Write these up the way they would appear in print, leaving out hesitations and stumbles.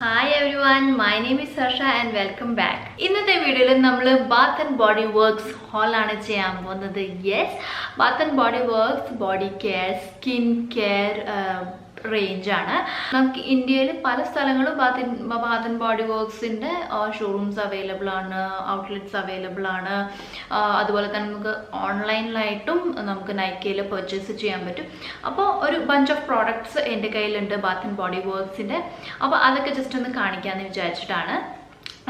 Hi everyone, my name is Harsha and welcome back. ഇന്നത്തെ വീഡിയോയിൽ നമ്മൾ ബാത്ത് ആൻഡ് ബോഡി വർക്ക്സ് ഹോളാണ് ചെയ്യാൻ പോകുന്നത്. Yes, Bath and Body Works body care, skin care range ആണ്. നമുക്ക് ഇന്ത്യയിൽ പല സ്ഥലങ്ങളും ബാത്ത് ആൻഡ് ബോഡി വർക്ക്സിൻ്റെ ഷോറൂംസ് അവൈലബിൾ ആണ്, ഔട്ട്ലെറ്റ്സ് അവൈലബിൾ ആണ്. അതുപോലെ തന്നെ നമുക്ക് ഓൺലൈനിലായിട്ടും നമുക്ക് നൈക്കയിൽ പർച്ചേസ് ചെയ്യാൻ പറ്റും. അപ്പോൾ ഒരു ബഞ്ച് ഓഫ് പ്രോഡക്ട്സ് എൻ്റെ കയ്യിലുണ്ട് ബാത്ത് ആൻഡ് ബോഡി വർക്ക്സിൻ്റെ. അപ്പോൾ അതൊക്കെ ജസ്റ്റ് ഒന്ന് കാണിക്കാമെന്ന് വിചാരിച്ചിട്ടാണ്.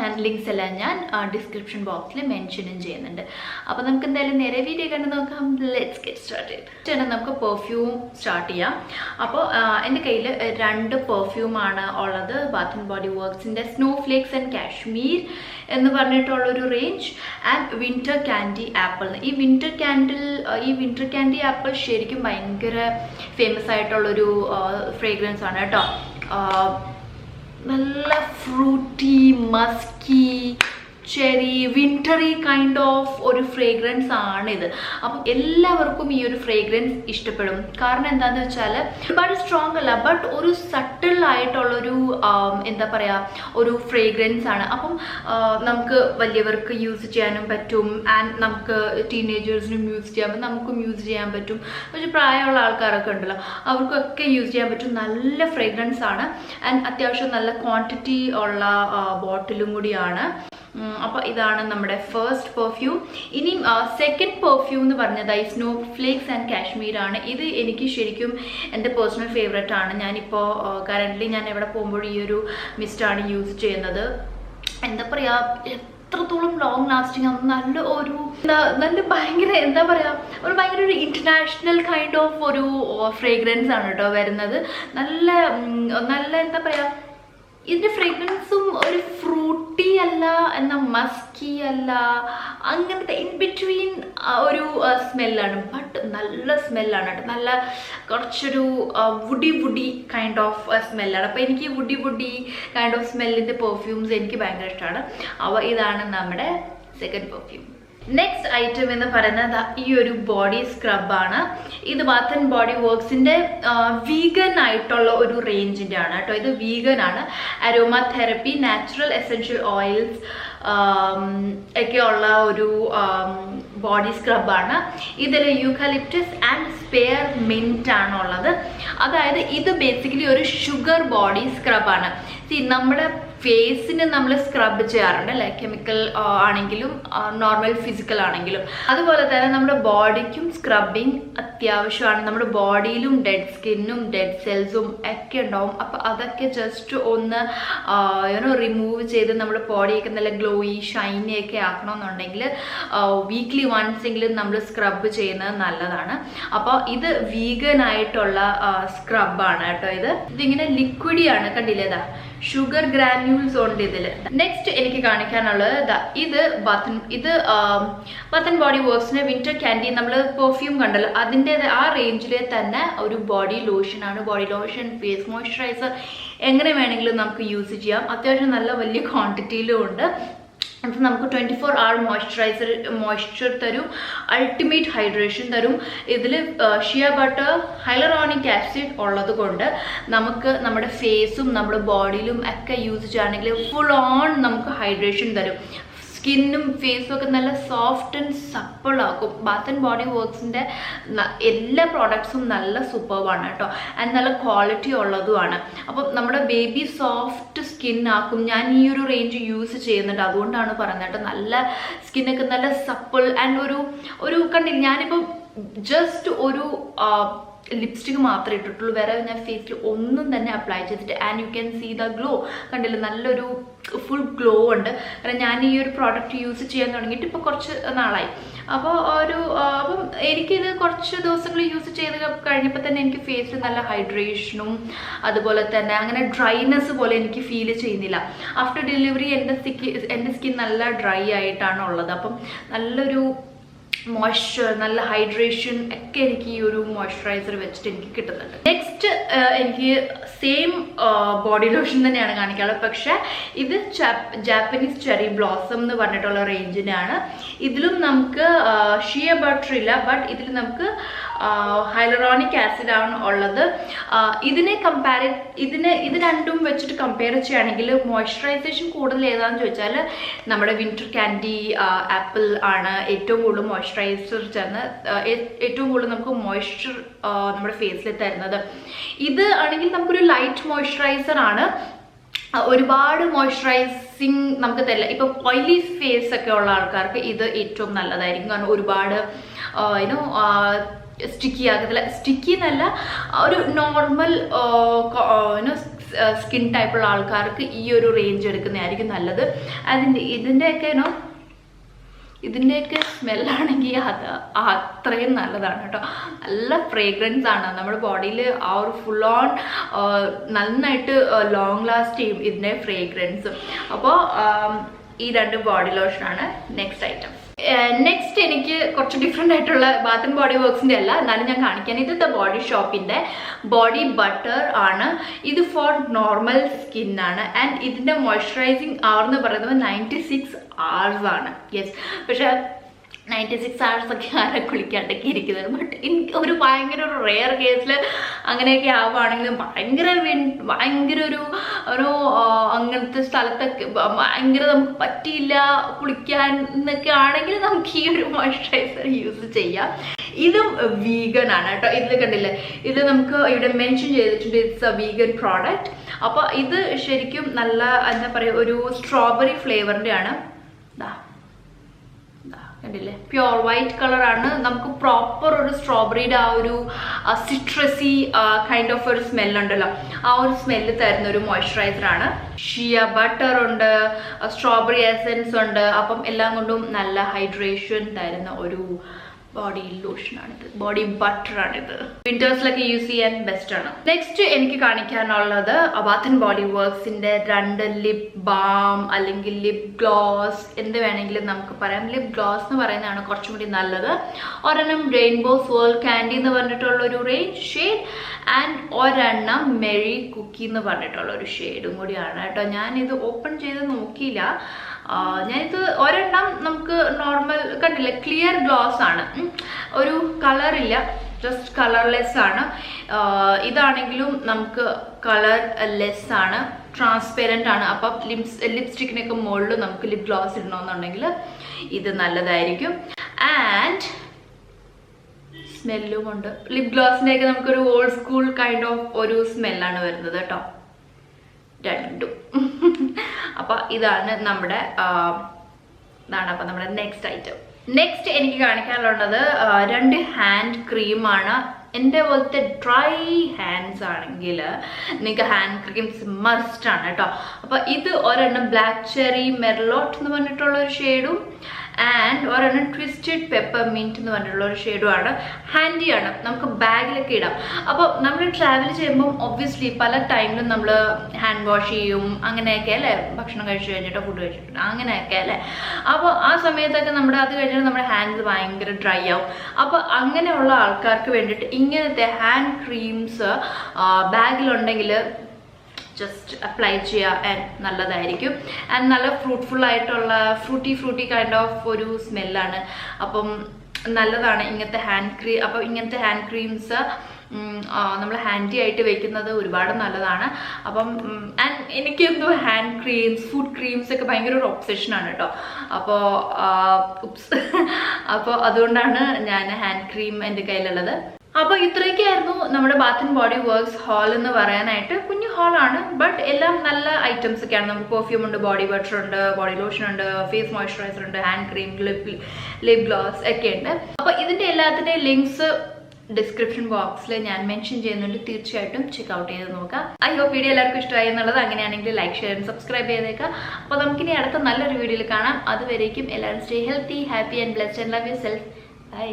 ആൻഡ് ലിങ്ക്സ് എല്ലാം ഞാൻ ഡിസ്ക്രിപ്ഷൻ ബോക്സിൽ മെൻഷനും ചെയ്യുന്നുണ്ട്. അപ്പോൾ നമുക്ക് എന്തായാലും നേരെ വീഡിയോ കണ്ട് നോക്കാം. Let's get started. നമുക്ക് പെർഫ്യൂം സ്റ്റാർട്ട് ചെയ്യാം. അപ്പോൾ എൻ്റെ കയ്യിൽ 2 പെർഫ്യൂമാണ് ഉള്ളത്. ബാത്ത് ആൻഡ് ബോഡി വർക്ക്സിൻ്റെ സ്നോ ഫ്ലേക്സ് ആൻഡ് കാശ്മീർ എന്ന് പറഞ്ഞിട്ടുള്ളൊരു റേഞ്ച്, ആൻഡ് വിൻ്റർ ക്യാൻഡി ആപ്പിൾ. ഈ വിൻ്റർ ക്യാൻഡി ആപ്പിൾ ശരിക്കും ഭയങ്കര ഫേമസ് ആയിട്ടുള്ളൊരു ഫ്രേഗ്രൻസ് ആണ് കേട്ടോ. നല്ല fruity, musky, cherry, wintery kind of ഒരു ഫ്രേഗ്രൻസ് ആണിത്. അപ്പം എല്ലാവർക്കും ഈ ഒരു ഫ്രേഗ്രൻസ് ഇഷ്ടപ്പെടും. കാരണം എന്താണെന്ന് വെച്ചാൽ ഒരുപാട് സ്ട്രോങ് അല്ല, ബട്ട് ഒരു സട്ടിൽ ആയിട്ടുള്ളൊരു എന്താ പറയുക, ഒരു ഫ്രേഗ്രൻസ് ആണ്. അപ്പം നമുക്ക് വലിയവർക്ക് യൂസ് ചെയ്യാനും പറ്റും, ആൻഡ് നമുക്ക് ടീനേജേഴ്സിനും യൂസ് ചെയ്യാൻ പറ്റും, നമുക്കും യൂസ് ചെയ്യാൻ പറ്റും. പക്ഷേ പ്രായമുള്ള ആൾക്കാരൊക്കെ ഉണ്ടല്ലോ, അവർക്കൊക്കെ യൂസ് ചെയ്യാൻ പറ്റും. നല്ല ഫ്രേഗ്രൻസ് ആണ്, ആൻഡ് അത്യാവശ്യം നല്ല ക്വാണ്ടിറ്റി ഉള്ള ബോട്ടിലും കൂടിയാണ്. അപ്പോൾ ഇതാണ് നമ്മുടെ ഫസ്റ്റ് പെർഫ്യൂം. ഇനി സെക്കൻഡ് പെർഫ്യൂം എന്ന് പറഞ്ഞത് ഈ സ്നോ ഫ്ലേക്സ് ആൻഡ് കാശ്മീർ ആണ്. ഇത് എനിക്ക് ശരിക്കും എൻ്റെ പേഴ്സണൽ ഫേവറേറ്റ് ആണ്. ഞാനിപ്പോൾ കറൻ്റ്ലി ഞാൻ എവിടെ പോകുമ്പോഴും ഈ ഒരു മിസ്റ്റാണ് യൂസ് ചെയ്യുന്നത്. എന്താ പറയുക, എത്രത്തോളം ലോങ് ലാസ്റ്റിംഗ് ആണ്. നല്ല ഭയങ്കര എന്താ പറയുക, ഭയങ്കര ഒരു ഇൻ്റർനാഷണൽ കൈൻഡ് ഓഫ് ഒരു ഫ്രേഗ്രൻസ് ആണ് കേട്ടോ വരുന്നത്. നല്ല എന്താ പറയുക, ഇതിൻ്റെ ഫ്രേഗ്രൻസും ഒരു ഫ്രൂട്ടി അല്ല, എന്നാൽ മസ്കി അല്ല, അങ്ങനത്തെ ഇൻ ബിറ്റ്വീൻ ഒരു സ്മെല്ലാണ്. ബട്ട് നല്ല സ്മെല്ലാണ് കേട്ടോ. നല്ല കുറച്ചൊരു വുഡി കൈൻഡ് ഓഫ് സ്മെല്ലാണ്. അപ്പോൾ എനിക്ക് വുഡി കൈൻഡ് ഓഫ് സ്മെല്ലിൻ്റെ പെർഫ്യൂംസ് എനിക്ക് ഭയങ്കര ഇഷ്ടമാണ്. അപ്പോൾ ഇതാണ് നമ്മുടെ സെക്കൻഡ് പെർഫ്യൂം. നെക്സ്റ്റ് ഐറ്റം എന്ന് പറയുന്നത് ഈ ഒരു ബോഡി സ്ക്രബാണ്. ഇത് ബാത്ത് ആൻഡ് ബോഡി വർക്ക്സിൻ്റെ വീഗൻ ആയിട്ടുള്ള ഒരു റേഞ്ചിൻ്റെ ആണ് കേട്ടോ. ഇത് വീഗൻ ആണ്. Aroma therapy, natural essential oils ഒക്കെ ഉള്ള ഒരു ബോഡി സ്ക്രബാണ്. ഇതിൽ യൂക്കലിപ്റ്റസ് ആൻഡ് സ്പെയർ മിൻറ്റ് ആണ് ഉള്ളത്. അതായത് ഇത് ബേസിക്കലി ഒരു ഷുഗർ ബോഡി സ്ക്രബാണ്. നമ്മുടെ ഫേസിന് നമ്മൾ സ്ക്രബ് ചെയ്യാറുണ്ട്, അല്ലെ, കെമിക്കൽ ആണെങ്കിലും നോർമൽ ഫിസിക്കൽ ആണെങ്കിലും. അതുപോലെ തന്നെ നമ്മുടെ ബോഡിക്കും സ്ക്രബിങ് അത്യാവശ്യമാണ്. നമ്മുടെ ബോഡിയിലും ഡെഡ് സ്കിന്നും ഡെഡ് സെൽസും ഒക്കെ ഉണ്ടാവും. അപ്പോൾ അതൊക്കെ ജസ്റ്റ് ഒന്ന് റിമൂവ് ചെയ്ത് നമ്മുടെ ബോഡിയൊക്കെ നല്ല ഗ്ലോയി ഷൈനി ഒക്കെ ആക്കണമെന്നുണ്ടെങ്കിൽ വീക്ക്ലി വൺസ് എങ്കിലും നമ്മൾ സ്ക്രബ് ചെയ്യുന്നത് നല്ലതാണ്. അപ്പോൾ ഇത് വീഗൻ ആയിട്ടുള്ള സ്ക്രബാണ് കേട്ടോ. ഇതിങ്ങനെ ലിക്വിഡിയാണ്, കണ്ടില്ലേതാ, ഷുഗർ ഗ്രാന്യൂൾസ് ഉണ്ട് ഇതിൽ. നെക്സ്റ്റ് എനിക്ക് കാണിക്കാനുള്ളത് ഇത് ബാത്ത് ആൻഡ് ബോഡി വർക്ക്സിന്റെ വിന്റർ ക്യാൻഡി. നമ്മൾ പെർഫ്യൂം കണ്ടല്ലോ, അതിൻ്റെ ആ റേഞ്ചിലെ തന്നെ ഒരു ബോഡി ലോഷനാണ്. ബോഡി ലോഷൻ, ഫേസ് മോയ്സ്ചറൈസർ എങ്ങനെ വേണമെങ്കിലും നമുക്ക് യൂസ് ചെയ്യാം. അത്യാവശ്യം നല്ല വലിയ ക്വാണ്ടിറ്റിയിലും ഉണ്ട്. അപ്പോൾ നമുക്ക് 24 hour മോയ്സ്ചർ തരും, അൾട്ടിമേറ്റ് ഹൈഡ്രേഷൻ തരും. ഇതിൽ ഷിയ ബട്ടർ, ഹൈലറോണിക് ആസിഡ് ഉള്ളത് കൊണ്ട് നമുക്ക് നമ്മുടെ ഫേസും നമ്മുടെ ബോഡിയിലും ഒക്കെ യൂസ് ചെയ്യുകയാണെങ്കിൽ ഫുൾ ഓൺ നമുക്ക് ഹൈഡ്രേഷൻ തരും. സ്കിന്നും ഫേസും ഒക്കെ നല്ല സോഫ്റ്റ് ആൻഡ് സപ്പിൾ ആക്കും. ബാത്ത് ആൻഡ് ബോഡി വർക്ക്സിൻ്റെ എല്ലാ പ്രോഡക്ട്സും നല്ല സൂപ്പർവാണ് കേട്ടോ, ആൻഡ് നല്ല ക്വാളിറ്റി ഉള്ളതുമാണ്. അപ്പം നമ്മുടെ ബേബി സോഫ്റ്റ് സ്കിൻ ആക്കും. ഞാൻ ഈ ഒരു റേഞ്ച് യൂസ് ചെയ്യുന്നുണ്ട്, അതുകൊണ്ടാണ് പറയുന്നത് കേട്ടോ. നല്ല സ്കിന്നൊക്കെ നല്ല സപ്പിൾ ആൻഡ് ഒരു കണ്ടില്ല, ഞാനിപ്പം ജസ്റ്റ് ഒരു ലിപ്സ്റ്റിക് മാത്രമേ ഇട്ടിട്ടുള്ളൂ, വേറെ ഞാൻ ഫേസിൽ ഒന്നും തന്നെ അപ്ലൈ ചെയ്തിട്ട്. And you can see the glow, കണ്ടില്ല, നല്ലൊരു ഫുൾ ഗ്ലോ ഉണ്ട്. കാരണം ഞാൻ ഈ ഒരു പ്രോഡക്റ്റ് യൂസ് ചെയ്യാൻ തുടങ്ങിയിട്ട് ഇപ്പോൾ കുറച്ച് നാളായി. അപ്പോൾ അപ്പം എനിക്കിത് കുറച്ച് ദിവസങ്ങൾ യൂസ് ചെയ്ത് കഴിഞ്ഞപ്പോൾ തന്നെ എനിക്ക് ഫേസിൽ നല്ല ഹൈഡ്രേഷനും അതുപോലെ തന്നെ അങ്ങനെ ഡ്രൈനെസ് പോലെ എനിക്ക് ഫീൽ ചെയ്യുന്നില്ല. ആഫ്റ്റർ ഡെലിവറി എൻ്റെ സ്കിൻ നല്ല ഡ്രൈ ആയിട്ടാണ് ഉള്ളത്. അപ്പം നല്ലൊരു മോയ്സ്ചർ, നല്ല ഹൈഡ്രേഷൻ ഒക്കെ എനിക്ക് ഈ ഒരു മോയ്സ്ചറൈസർ വെച്ചിട്ട് എനിക്ക് കിട്ടുന്നുണ്ട്. നെക്സ്റ്റ് എനിക്ക് സെയിം ബോഡി ലോഷൻ തന്നെയാണ് കാണിക്കാനുള്ളത്, പക്ഷെ ഇത് ജാപ്പനീസ് ചെറി ബ്ലോസം എന്ന് പറഞ്ഞിട്ടുള്ള റേഞ്ചിനാണ്. ഇതിലും നമുക്ക് ഷിയ ബട്ടർ ഇല്ല, ബട്ട് ഇതിൽ നമുക്ക് ഹൈലറോണിക് ആസിഡ് ആണ് ഉള്ളത്. ഇത് രണ്ടും വെച്ചിട്ട് കമ്പയർ ചെയ്യുകയാണെങ്കിൽ മോയ്സ്ചറൈസേഷൻ കൂടുതൽ ഏതാണെന്ന് ചോദിച്ചാൽ നമ്മുടെ വിന്റർ ക്യാൻഡി ആപ്പിൾ ആണ് ഏറ്റവും കൂടുതൽ മോയ്സ്ചറൈസർ ചേർന്ന് ഏറ്റവും കൂടുതൽ നമുക്ക് മോയ്സ്ചർ നമ്മുടെ ഫേസിൽ തരുന്നത്. ഇത് ആണെങ്കിൽ നമുക്കൊരു ലൈറ്റ് മോയ്സ്ചറൈസർ ആണ്, ഒരുപാട് മോയ്സ്ചറൈസിങ് നമുക്ക് തരില്ല. ഇപ്പം ഓയിലി ഫേസ് ഒക്കെ ഉള്ള ആൾക്കാർക്ക് ഇത് ഏറ്റവും നല്ലതായിരിക്കും. കാരണം ഒരുപാട് സ്റ്റിക്കി ആകത്തില്ല, സ്റ്റിക്കി എന്നല്ല, ഒരു നോർമൽ സ്കിൻ ടൈപ്പുള്ള ആൾക്കാർക്ക് ഈ ഒരു റേഞ്ച് എടുക്കുന്നതായിരിക്കും നല്ലത്. ഇതിൻ്റെയൊക്കെ സ്മെല്ലാണെങ്കിൽ അത് അത്രയും നല്ലതാണ് കേട്ടോ. നല്ല ഫ്രേഗ്രൻസ് ആണ്, നമ്മുടെ ബോഡിയിൽ ആ ഒരു ഫുൾ ഓൺ നന്നായിട്ട് ലോങ് ലാസ്റ്റ് ചെയ്യും ഇതിൻ്റെ ഫ്രേഗ്രൻസ്. അപ്പോൾ ഈ 2 ബോഡി ലോഷനാണ് നെക്സ്റ്റ് ഐറ്റം. നെക്സ്റ്റ് എനിക്ക് കുറച്ച് ഡിഫറെൻ്റ് ആയിട്ടുള്ള ബാത്ത് ആൻഡ് ബോഡി വർക്ക്സിൻ്റെ അല്ല, എന്നാലും ഞാൻ കാണിക്കാൻ. ഇത് ദ ബോഡി ഷോപ്പിൻ്റെ ബോഡി ബട്ടർ ആണ്. ഇത് ഫോർ നോർമൽ സ്കിന്നാണ്. ആൻഡ് ഇതിൻ്റെ മോയ്സ്ചറൈസിങ് അവർ എന്ന് പറയുന്നത് 96 hours ആണ്. യെസ്, പക്ഷേ 96 hours ഒക്കെ ആരെ കുളിക്കാണ്ടൊക്കെ ഇരിക്കുന്നത്. ബട്ട് എനിക്ക് ഒരു ഭയങ്കര ഒരു റെയർ കേസിൽ അങ്ങനെയൊക്കെ ആവുകയാണെങ്കിലും ഭയങ്കര ഒരു അങ്ങനത്തെ സ്ഥലത്തൊക്കെ ഭയങ്കര നമുക്ക് പറ്റിയില്ല കുളിക്കാൻ എന്നൊക്കെ ആണെങ്കിൽ നമുക്ക് ഈ ഒരു മോയ്സ്ചറൈസർ യൂസ് ചെയ്യാം. ഇതും വീഗൻ ആണ് കേട്ടോ. ഇതിൽ കണ്ടില്ലേ, ഇത് നമുക്ക് ഇവിടെ മെൻഷൻ ചെയ്തിട്ടുണ്ട് ഇറ്റ്സ് എ വീഗൻ പ്രോഡക്റ്റ്. അപ്പോൾ ഇത് ശരിക്കും നല്ല എന്താ പറയുക, ഒരു സ്ട്രോബെറി ഫ്ലേവറിൻ്റെ ആണ്. കണ്ടില്ലേ, പ്യോർ വൈറ്റ് കളറാണ്. നമുക്ക് പ്രോപ്പർ ഒരു സ്ട്രോബെറിയുടെ ആ ഒരു സിട്രസി കൈൻഡ് ഓഫ് ഒരു സ്മെല്ലുണ്ടല്ലോ, ആ ഒരു സ്മെല്ല് തരുന്ന ഒരു മോയ്സ്ചറൈസർ ആണ്. ഷിയ ബട്ടർ ഉണ്ട്, സ്ട്രോബെറി എസൻസ് ഉണ്ട്. അപ്പം എല്ലാം കൊണ്ടും നല്ല ഹൈഡ്രേഷൻ തരുന്ന ഒരു ബോഡി ലോഷനാണിത്, ബോഡി ബട്ടറാണിത്. വിന്റേഴ്സിലൊക്കെ യൂസ് ചെയ്യാൻ ബെസ്റ്റ് ആണ്. നെക്സ്റ്റ് എനിക്ക് കാണിക്കാനുള്ളത് ബാത്ത് ആൻഡ് ബോഡി വർക്ക്സിന്റെ 2 ലിപ് ബാം അല്ലെങ്കിൽ ലിപ് ഗ്ലോസ് എന്ത് വേണമെങ്കിലും നമുക്ക് പറയാം. ലിപ് ഗ്ലോസ് എന്ന് പറയുന്നതാണ് കുറച്ചും കൂടി നല്ലത്. ഒരെണ്ണം റെയിൻബോ സോൾ കാൻഡി എന്ന് പറഞ്ഞിട്ടുള്ള ഒരു റേഞ്ച് ഷെയ്ഡ്, ആൻഡ് ഒരെണ്ണം മെറി കുക്കി എന്ന് പറഞ്ഞിട്ടുള്ള ഒരു ഷെയ്ഡും കൂടിയാണ് കേട്ടോ. ഞാനിത് ഓപ്പൺ ചെയ്ത് നോക്കിയില്ല. ഞാനിത് ഒരെണ്ണം നമുക്ക് നോർമൽ കണ്ടില്ല, ക്ലിയർ ഗ്ലോസ് ആണ്, ഒരു കളറില്ല, ജസ്റ്റ് കളർലെസ് ആണ്. ഇതാണെങ്കിലും നമുക്ക് കളർ ലെസ് ആണ്, ട്രാൻസ്പെറൻറ്റ് ആണ്. അപ്പം ലിപ്സ്റ്റിക്കിനൊക്കെ മുകളിൽ നമുക്ക് ലിപ് ഗ്ലോസ് ഇടണമെന്നുണ്ടെങ്കിൽ ഇത് നല്ലതായിരിക്കും. ആൻഡ് സ്മെല്ലും ഉണ്ട്. ലിപ് ഗ്ലോസിൻ്റെയൊക്കെ നമുക്കൊരു ഓൾഡ് സ്കൂൾ കൈൻഡ് ഓഫ് ഒരു സ്മെല്ലാണ് വരുന്നത് കേട്ടോ, രണ്ടും. അപ്പം ഇതാണ് നമ്മുടെ നെക്സ്റ്റ് ഐറ്റം. നെക്സ്റ്റ് എനിക്ക് കാണിക്കാനുള്ളത് 2 ഹാൻഡ് ക്രീമാണ്. എൻ്റെ പോലത്തെ ഡ്രൈ ഹാൻഡ്സ് ആണെങ്കിൽ നിങ്ങൾക്ക് ഹാൻഡ് ക്രീംസ് മസ്റ്റ് ആണ് കേട്ടോ. അപ്പോൾ ഇത് ഒരെണ്ണം ബ്ലാക്ക് ചെറി മെർലോട്ട് എന്ന് പറഞ്ഞിട്ടുള്ള ഒരു ഷെയ്ഡും ആൻഡ് ഒരെണ്ണം ട്വിസ്റ്റഡ് പെപ്പർ മിൻറ്റ് എന്ന് പറഞ്ഞിട്ടുള്ള ഒരു ഷെയ്ഡുമാണ്. ഹാൻഡിയാണ്, നമുക്ക് ബാഗിലൊക്കെ ഇടാം. അപ്പോൾ നമ്മൾ ട്രാവൽ ചെയ്യുമ്പം ഒബ്വിയസ്ലി പല ടൈമിലും നമ്മൾ ഹാൻഡ് വാഷ് ചെയ്യും, അങ്ങനെയൊക്കെ അല്ലേ, ഭക്ഷണം കഴിച്ചു കഴിഞ്ഞിട്ടോ ഫുഡ് കഴിച്ചിട്ടോ അങ്ങനെയൊക്കെ അല്ലേ. അപ്പോൾ ആ സമയത്തൊക്കെ അത് കഴിഞ്ഞിട്ട് നമ്മുടെ ഹാൻഡ്സ് ഭയങ്കര ഡ്രൈ ആവും. അപ്പോൾ അങ്ങനെയുള്ള ആൾക്കാർക്ക് വേണ്ടിയിട്ട് ഇങ്ങനത്തെ ഹാൻഡ് ക്രീംസ് ബാഗിലുണ്ടെങ്കിൽ ജസ്റ്റ് അപ്ലൈ ചെയ്യുക, നല്ലതായിരിക്കും. ആൻഡ് നല്ല ഫ്രൂട്ട്ഫുൾ ആയിട്ടുള്ള ഫ്രൂട്ടി കൈൻഡ് ഓഫ് ഒരു സ്മെല്ലാണ്. അപ്പം നല്ലതാണ് ഇങ്ങനത്തെ ഹാൻഡ് ക്രീം. അപ്പോൾ ഇങ്ങനത്തെ ഹാൻഡ് ക്രീംസ് നമ്മൾ ഹാൻഡി ആയിട്ട് വെക്കുന്നത് ഒരുപാട് നല്ലതാണ്. അപ്പം എനിക്കെന്തോ ഹാൻഡ് ക്രീംസ്, ഫുഡ് ക്രീംസ് ഒക്കെ ഭയങ്കര ഒരു ഒബ്സെഷനാണ് കേട്ടോ. അപ്പോൾ അതുകൊണ്ടാണ് ഞാൻ ഹാൻഡ് ക്രീം എൻ്റെ കയ്യിലുള്ളത്. അപ്പോൾ ഇത്രയൊക്കെയായിരുന്നു നമ്മുടെ Baat and Body works hall എന്ന് പറയാനായിട്ട്. കുഞ്ഞു ഹാളാണ്, ബട്ട് എല്ലാം നല്ല ഐറ്റംസ് ഒക്കെയാണ്. നമുക്ക് പെർഫ്യൂം ഉണ്ട്, ബോഡി ബട്ടർ ഉണ്ട്, ബോഡി ലോഷൻ ഉണ്ട്, ഫേസ് മോയ്സ്ചറൈസർ ഉണ്ട്, ഹാൻഡ് ക്രീം, ലിപ് ഗ്ലോസ് ഒക്കെ ഉണ്ട്. അപ്പോൾ ഇതിൻ്റെ എല്ലാത്തിൻ്റെയും ലിങ്ക്സ് ഡിസ്ക്രിപ്ഷൻ ബോക്സിൽ ഞാൻ മെൻഷൻ ചെയ്യുന്നുണ്ട്, തീർച്ചയായിട്ടും ചെക്ക്ഔട്ട് ചെയ്ത് നോക്കാം. ഐ ഹോപ്പ് വീഡിയോ എല്ലാവർക്കും ഇഷ്ടമായി എന്നുള്ളത്. അങ്ങനെയാണെങ്കിൽ ലൈക്ക്, ഷെയർ, സബ്സ്ക്രൈബ് ചെയ്തേക്കാം. അപ്പോൾ നമുക്കിനി അടുത്ത നല്ലൊരു വീഡിയോയിൽ കാണാം. അതുവരേക്കും എല്ലാവരും stay healthy, happy and blessed and love yourself. By.